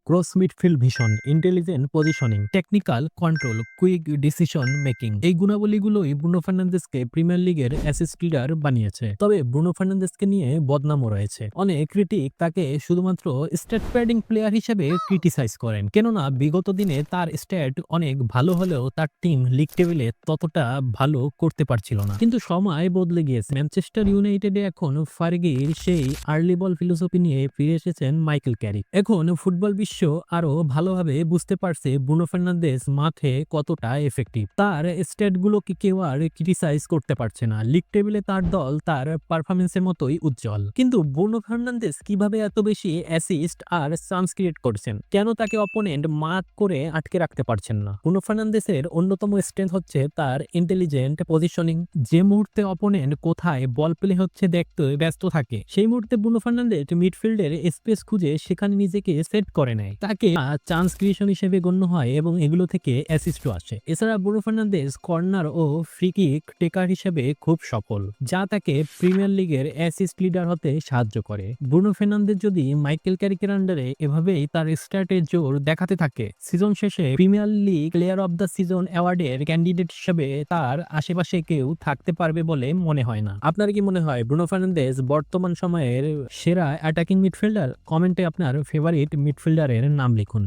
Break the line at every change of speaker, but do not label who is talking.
Cross midfield vision, intelligent positioning, technical control, quick decision making, এই গুণাবলীগুলোই Bruno ফার্নান্দেজকে premier লিগের assist leader বানিয়েছে। তবে Bruno ফার্নান্দেজকে নিয়ে বদনামও রয়েছে। অনেক ক্রিটিক তাকে শুধুমাত্র স্ট্যাট প্যাডিং প্লেয়ার হিসেবে ক্রিটিসাইজ করেন, কেননা বিগত দিনে তার স্ট্যাট অনেক ভালো হলেও তার টিম লিগ টেবিলে ততটা ভালো করতে পারছিল না। কিন্তু সময় বদলে গিয়েছে। ম্যানচেস্টার ইউনাইটেডে এখন ফার্গির সেই আর্লি বল ফিলোসফি নিয়ে ফিরে এসেছেন মাইকেল ক্যারিক। এখন ফুটবল বিশ্ব আরো ভালোভাবে বুঝতে পারছে ব্রুনো ফার্নান্দেজ মাঠে কতটা এফেক্টিভ। তার স্ট্যাটগুলোকে কেউ আর ক্রিটিসাইজ করতে পারছে না। লিগ টেবিলে তার দল তার পারফরমেন্সের মতোই উজ্জ্বল। কিন্তু ব্রুনো ফার্নান্দেজ কিভাবে এত বেশি অ্যাসিস্ট আর চান্স ক্রিয়েট করছেন? কেন তাকে অপোনেন্ট মার্ক করে আটকে রাখতে পারছেন না? ব্রুনো ফার্নান্দেজের অন্যতম স্ট্রেংথ হচ্ছে তার ইন্টেলিজেন্ট পজিশনিং। যে মুহূর্তে অপোনেন্ট কোথায় বল প্লে হচ্ছে দেখতে ব্যস্ত থাকে, সেই মুহূর্তে ব্রুনো ফার্নান্দেজ মিডফিল্ডের স্পেস খুঁজে সেখানে নিজেকে সেট করে নেয়। তাকে চান্স ক্রিয়েশন হিসেবে গণ্য হয় এবং এগুলো থেকে অ্যাসিস্টও আসে। এছাড়া ব্রুনো ফার্নান্দেজ কর্নার ও ফ্রি কিক টেকার হিসেবে খুব সফল, যা তাকে প্রিমিয়ার লিগের অ্যাসিস্ট লিডার হতে সাহায্য করে। ব্রুনো ফার্নান্দেজ যদি মাইকেল ক্যারিকের আন্ডারে এভাবেই তার স্ট্যাটের জোর দেখাতে থাকে, সিজন শেষে Premier League player of the season অ্যাওয়ার্ডের ক্যান্ডিডেট হিসেবে তার আশেপাশে কেউ থাকতে পারবে বলে মনে হয় না। আপনার কি মনে হয় ব্রুনো ফার্নান্দেজ বর্তমান সময়ের সেরা অ্যাটাকিং মিডফিল্ডার? কমেন্টে আপনার ফেভারিট মিডফিল্ডারের নাম লিখুন।